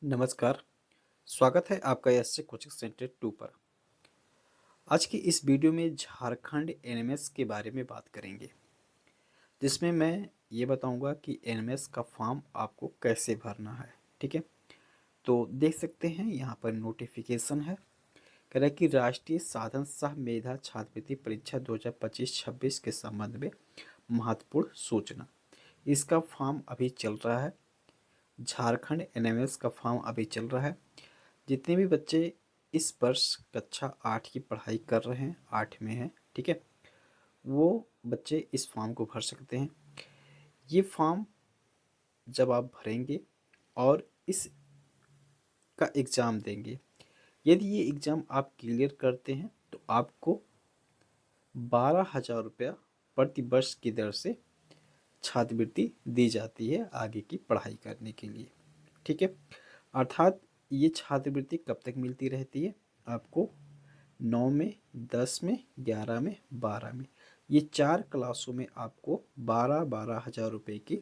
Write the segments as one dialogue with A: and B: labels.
A: नमस्कार, स्वागत है आपका एससे कोचिंग सेंटर 2 पर। आज की इस वीडियो में झारखंड एनएमएस के बारे में बात करेंगे, जिसमें मैं ये बताऊंगा कि एनएमएस का फॉर्म आपको कैसे भरना है, ठीक है? तो देख सकते हैं यहाँ पर नोटिफिकेशन है, कह रहा है कि राष्ट्रीय साधन सह मेधा छात्रवृत्ति परीक्षा 2025-26 के संबंध में महत्वपूर्ण सूचना। इसका फॉर्म अभी चल रहा है। झारखंड एनएमएस का फॉर्म अभी चल रहा है। जितने भी बच्चे इस वर्ष कक्षा 8 की पढ़ाई कर रहे हैं, 8 में हैं, ठीक है, वो बच्चे इस फॉर्म को भर सकते हैं। ये फॉर्म जब आप भरेंगे और इसका एग्ज़ाम देंगे, यदि ये एग्ज़ाम आप क्लियर करते हैं तो आपको 12,000 रुपया प्रति वर्ष की दर से छात्रवृत्ति दी जाती है आगे की पढ़ाई करने के लिए, ठीक है। अर्थात ये छात्रवृत्ति कब तक मिलती रहती है आपको? 9 में, 10 में, 11 में, 12 में, ये 4 क्लासों में आपको 12,000 रुपये की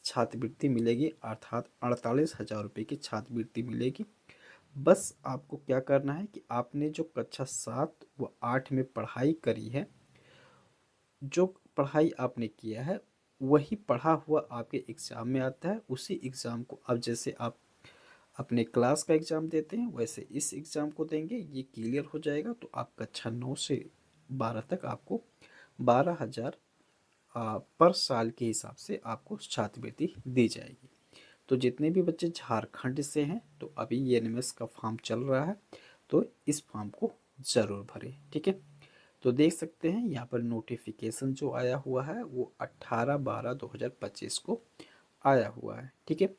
A: छात्रवृत्ति मिलेगी, अर्थात 48,000 रुपये की छात्रवृत्ति मिलेगी। बस आपको क्या करना है कि आपने जो कक्षा 7 व 8 में पढ़ाई करी है, जो पढ़ाई आपने किया है वही पढ़ा हुआ आपके एग्ज़ाम में आता है। उसी एग्ज़ाम को अब जैसे आप अपने क्लास का एग्ज़ाम देते हैं वैसे इस एग्ज़ाम को देंगे, ये क्लियर हो जाएगा तो आप कक्षा 9 से 12 तक आपको 12,000 पर साल के हिसाब से आपको छात्रवृत्ति दी जाएगी। तो जितने भी बच्चे झारखंड से हैं तो अभी ये एनएमएस का फॉर्म चल रहा है, तो इस फॉर्म को ज़रूर भरें, ठीक है। तो देख सकते हैं यहाँ पर नोटिफिकेशन जो आया हुआ है वो 18/12/2025 को आया हुआ है, ठीक है।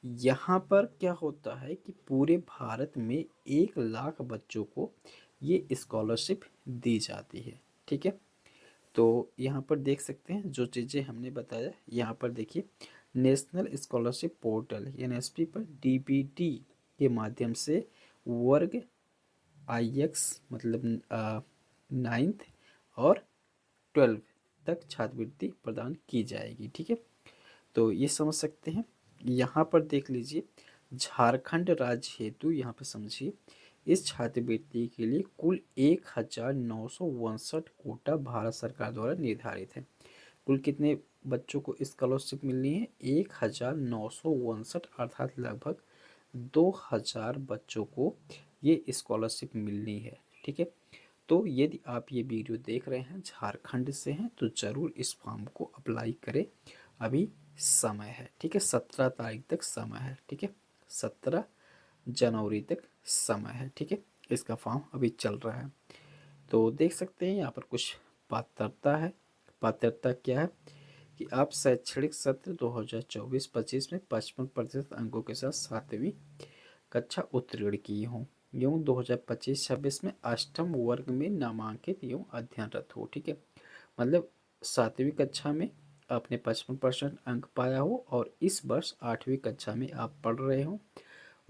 A: यहाँ पर क्या होता है कि पूरे भारत में 1 लाख बच्चों को ये स्कॉलरशिप दी जाती है, ठीक है। तो यहाँ पर देख सकते हैं जो चीज़ें हमने बताया, यहाँ पर देखिए नेशनल स्कॉलरशिप पोर्टल एनएसपी पर डीबीटी के माध्यम से वर्ग आईएक्स मतलब 9th और 12th तक छात्रवृत्ति प्रदान की जाएगी, ठीक है। तो ये समझ सकते हैं। यहाँ पर देख लीजिए झारखंड राज्य हेतु, यहाँ पर समझिए, इस छात्रवृत्ति के लिए कुल 1,962 कोटा भारत सरकार द्वारा निर्धारित है। कुल कितने बच्चों को स्कॉलरशिप मिलनी है? 1,962, अर्थात लगभग 2,000 बच्चों को ये स्कॉलरशिप मिलनी है, ठीक है। तो यदि आप ये वीडियो देख रहे हैं झारखंड से हैं तो ज़रूर इस फॉर्म को अप्लाई करें, अभी समय है, ठीक है। 17 तारीख तक समय है, ठीक है। 17 जनवरी तक समय है, ठीक है। इसका फॉर्म अभी चल रहा है। तो देख सकते हैं यहाँ पर कुछ पात्रता है। पात्रता क्या है कि आप शैक्षणिक सत्र 2024-25 में 55% अंकों के साथ 7वीं कक्षा उत्तीर्ण किए हों एवं 2025-26 में अष्टम वर्ग में नामांकित एवं अध्ययनरत हो, ठीक है। मतलब 7वीं कक्षा में आपने 55% अंक पाया हो और इस वर्ष 8वीं कक्षा में आप पढ़ रहे हो।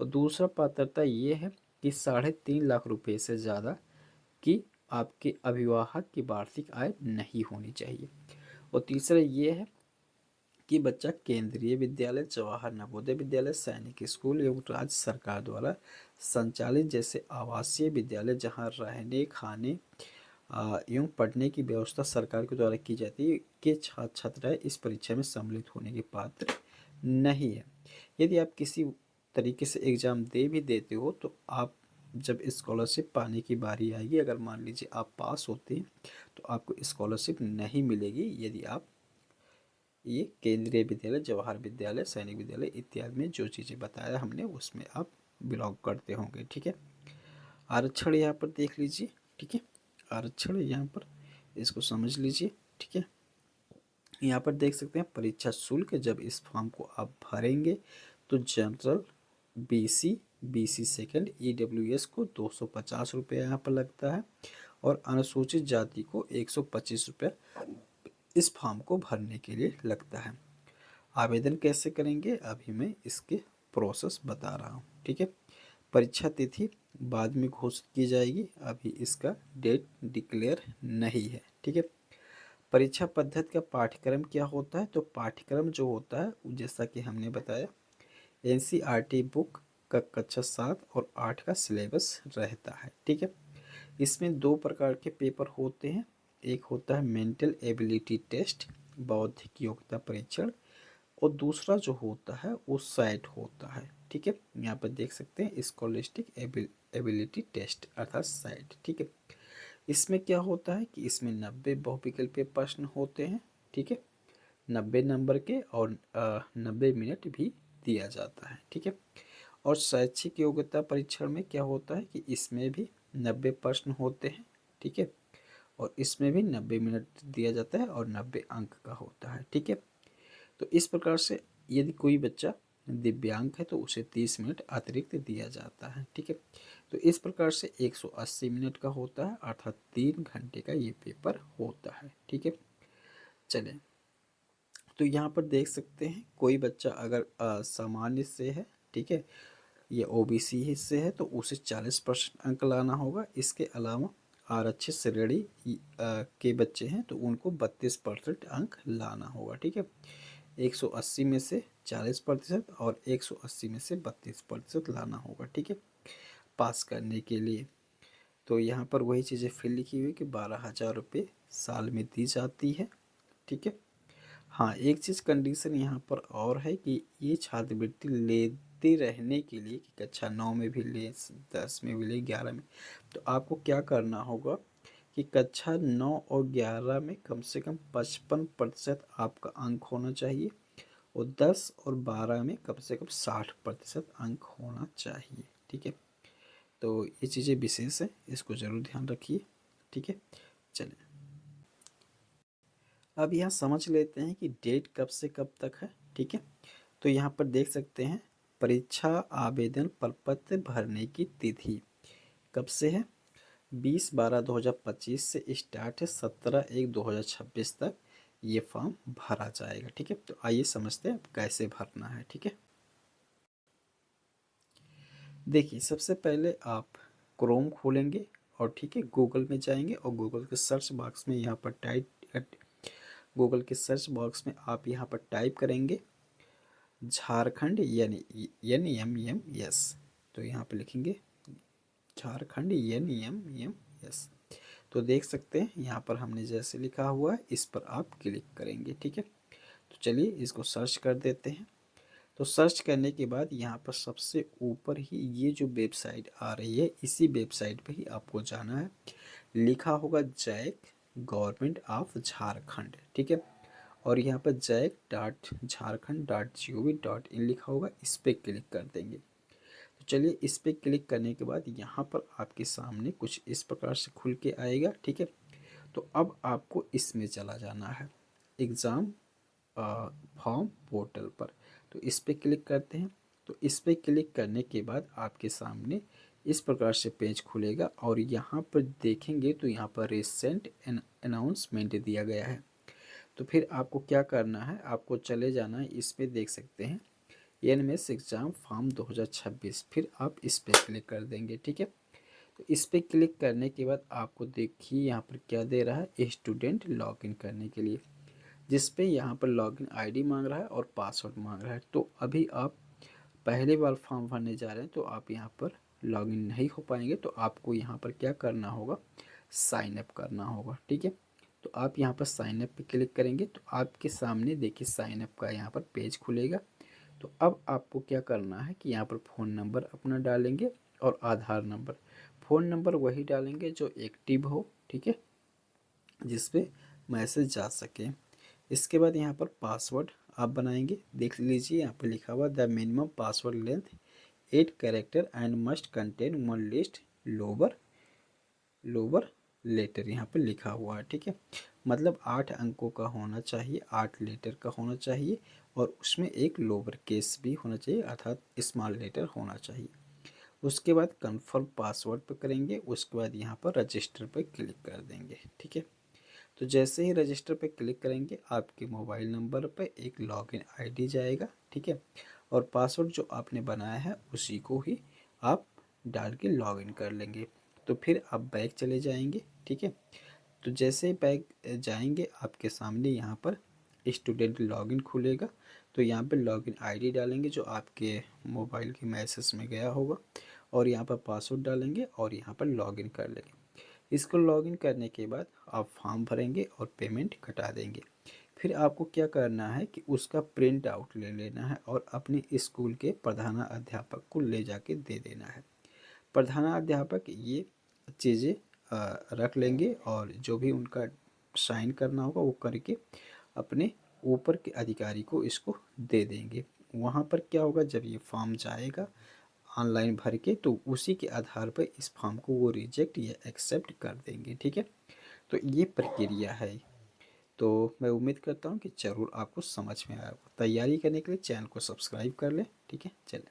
A: और दूसरा पात्रता ये है कि 3.5 लाख रुपए से ज़्यादा की आपके अभिभावक की वार्षिक आय नहीं होनी चाहिए। और तीसरा ये है कि बच्चा केंद्रीय विद्यालय, जवाहर नवोदय विद्यालय, सैनिक स्कूल एवं राज्य सरकार द्वारा संचालित जैसे आवासीय विद्यालय जहां रहने, खाने एवं पढ़ने की व्यवस्था सरकार के द्वारा की जाती है के छात्र छात्राएं इस परीक्षा में सम्मिलित होने के पात्र नहीं है। यदि आप किसी तरीके से एग्ज़ाम दे भी देते हो तो आप जब स्कॉलरशिप पाने की बारी आएगी, अगर मान लीजिए आप पास होते हैं तो आपको स्कॉलरशिप नहीं मिलेगी यदि आप ये केंद्रीय विद्यालय, जवाहर विद्यालय, सैनिक विद्यालय इत्यादि में जो चीज़ें बताया हमने उसमें आप बिलोंग करते होंगे, ठीक है। आरक्षण यहाँ पर देख लीजिए, ठीक है। आरक्षण यहाँ पर इसको समझ लीजिए, ठीक है। यहाँ पर देख सकते हैं परीक्षा शुल्क, जब इस फॉर्म को आप भरेंगे तो general, BC, BC second, EWS को 250 रुपये यहाँ पर लगता है और अनुसूचित जाति को 125 रुपये इस फॉर्म को भरने के लिए लगता है। आवेदन कैसे करेंगे अभी मैं इसके प्रोसेस बता रहा हूँ, ठीक है। परीक्षा तिथि बाद में घोषित की जाएगी, अभी इसका डेट डिक्लेयर नहीं है, ठीक है। परीक्षा पद्धति का पाठ्यक्रम क्या होता है? तो पाठ्यक्रम जो होता है जैसा कि हमने बताया एनसीईआरटी बुक का कक्षा 7 और 8 का सिलेबस रहता है। ठीक है, इसमें 2 प्रकार के पेपर होते हैं। एक होता है मेंटल एबिलिटी टेस्ट, बौद्धिक योग्यता परीक्षण, और दूसरा जो होता है वो साइट होता है। ठीक है, यहाँ पर देख सकते हैं स्कॉलिस्टिक एबिलिटी टेस्ट अर्थात साइट। ठीक है, इसमें क्या होता है कि इसमें 90 बहुविकल्पीय प्रश्न होते हैं। ठीक है, 90 नंबर के, और 90 मिनट भी दिया जाता है। ठीक है, और शैक्षिक योग्यता परीक्षण में क्या होता है कि इसमें भी 90 प्रश्न होते हैं। ठीक है, और इसमें भी 90 मिनट दिया जाता है और 90 अंक का होता है। ठीक है, तो इस प्रकार से यदि कोई बच्चा दिव्यांग है तो उसे 30 मिनट अतिरिक्त दिया जाता है। ठीक है, तो इस प्रकार से 180 मिनट का होता है, अर्थात 3 घंटे का ये पेपर होता है। ठीक है, चलें, तो यहाँ पर देख सकते हैं कोई बच्चा अगर सामान्य से है, ठीक है, ये ओबीसी हिस्से है तो उसे 40% अंक लाना होगा। इसके अलावा आरक्षित श्रेणी के बच्चे हैं तो उनको 32% अंक लाना होगा। ठीक है, 180 में से 40% और 180 में से 32% लाना होगा। ठीक है, पास करने के लिए। तो यहाँ पर वही चीज़ें फिर लिखी हुई कि 12,000 रुपये साल में दी जाती है। ठीक है, हाँ, एक चीज़ कंडीशन यहाँ पर और है कि ये छात्रवृत्ति लेते रहने के लिए कि कक्षा 9 में भी ले, 10 में भी ले, 11 में, तो आपको क्या करना होगा कि कक्षा 9 और 11 में कम से कम 55% आपका अंक होना चाहिए, और 10 और 12 में कम से कम 60% अंक होना चाहिए। ठीक है, तो ये चीज़ें विशेष है, इसको ज़रूर ध्यान रखिए। ठीक है, चलिए अब यहाँ समझ लेते हैं कि डेट कब से कब तक है। ठीक है, तो यहाँ पर देख सकते हैं परीक्षा आवेदन प्रपत्र भरने की तिथि कब से है, 20/12/2025 से स्टार्ट है, 17/1/2026 तक ये फॉर्म भरा जाएगा। ठीक है, तो आइए समझते हैं कैसे भरना है। ठीक है, देखिए सबसे पहले आप क्रोम खोलेंगे और ठीक है गूगल में जाएंगे और गूगल के सर्च बॉक्स में यहाँ पर आप यहाँ पर टाइप करेंगे झारखंड NEMES, तो यहाँ पे लिखेंगे झारखंड NEMES। तो देख सकते हैं यहाँ पर हमने जैसे लिखा हुआ है इस पर आप क्लिक करेंगे। ठीक है, तो चलिए इसको सर्च कर देते हैं। तो सर्च करने के बाद यहाँ पर सबसे ऊपर ही ये जो वेबसाइट आ रही है इसी वेबसाइट पे ही आपको जाना है। लिखा होगा जैक गवर्नमेंट ऑफ झारखंड। ठीक है, और यहाँ पर jaic.jharkhand.gov.in लिखा होगा, इस पर क्लिक कर देंगे। तो चलिए इस पर क्लिक करने के बाद यहाँ पर आपके सामने कुछ इस प्रकार से खुल के आएगा। ठीक है, तो अब आपको इसमें चला जाना है एग्ज़ाम फॉर्म पोर्टल पर। तो इस पर क्लिक करते हैं। तो इस पर क्लिक करने के बाद आपके सामने इस प्रकार से पेज खुलेगा और यहाँ पर देखेंगे तो यहाँ पर रिसेंट अनाउंसमेंट दिया गया है। तो फिर आपको क्या करना है, आपको चले जाना है, इस पर देख सकते हैं एनएमएस एग्ज़ाम फॉर्म 2026, फिर आप इस पर क्लिक कर देंगे। ठीक है, तो इस पर क्लिक करने के बाद आपको देखिए यहाँ पर क्या दे रहा है, स्टूडेंट लॉगिन करने के लिए, जिस पे यहाँ पर लॉगिन आईडी मांग रहा है और पासवर्ड मांग रहा है। तो अभी आप पहली बार फॉर्म भरने जा रहे हैं तो आप यहाँ पर लॉगिन नहीं हो पाएंगे, तो आपको यहाँ पर क्या करना होगा, साइन अप करना होगा। ठीक है, तो आप यहाँ पर साइन अप पे क्लिक करेंगे तो आपके सामने देखिए साइन अप का यहाँ पर पेज खुलेगा। तो अब आपको क्या करना है कि यहाँ पर फ़ोन नंबर अपना डालेंगे और आधार नंबर। फ़ोन नंबर वही डालेंगे जो एक्टिव हो, ठीक है, जिस पे मैसेज जा सके। इसके बाद यहाँ पर पासवर्ड आप बनाएंगे, देख लीजिए यहाँ पर लिखा हुआ the minimum password length 8 character and must contain one list lower lower letter यहाँ पर लिखा हुआ है। ठीक है, मतलब 8 अंकों का होना चाहिए, 8 लेटर का होना चाहिए और उसमें एक लोअर केस भी होना चाहिए अर्थात स्मॉल लेटर होना चाहिए। उसके बाद कंफर्म पासवर्ड पर करेंगे, उसके बाद यहाँ पर रजिस्टर पर क्लिक कर देंगे। ठीक है, तो जैसे ही रजिस्टर पर क्लिक करेंगे आपके मोबाइल नंबर पर एक लॉगिन आईडी जाएगा। ठीक है, और पासवर्ड जो आपने बनाया है उसी को ही आप डाल के लॉगिन कर लेंगे। तो फिर आप बैक चले जाएंगे। ठीक है, तो जैसे ही बैक जाएंगे आपके सामने यहाँ पर स्टूडेंट लॉगिन खुलेगा। तो यहाँ पे लॉगिन आईडी डालेंगे जो आपके मोबाइल के मैसेज में गया होगा, और यहाँ पर पासवर्ड डालेंगे और यहाँ पर लॉगिन कर लेंगे। इसको लॉगिन करने के बाद आप फॉर्म भरेंगे और पेमेंट कटा देंगे। फिर आपको क्या करना है कि उसका प्रिंट आउट ले लेना है और अपने स्कूल के प्रधानाध्यापक को ले जाके दे देना है। प्रधानाध्यापक ये चीज़ें रख लेंगे और जो भी उनका साइन करना होगा वो करके अपने ऊपर के अधिकारी को इसको दे देंगे। वहाँ पर क्या होगा, जब ये फॉर्म जाएगा ऑनलाइन भर के, तो उसी के आधार पर इस फॉर्म को वो रिजेक्ट या एक्सेप्ट कर देंगे। ठीक है, तो ये प्रक्रिया है। तो मैं उम्मीद करता हूँ कि ज़रूर आपको समझ में आया होगा। तैयारी करने के लिए चैनल को सब्सक्राइब कर लें। ठीक है, चलें।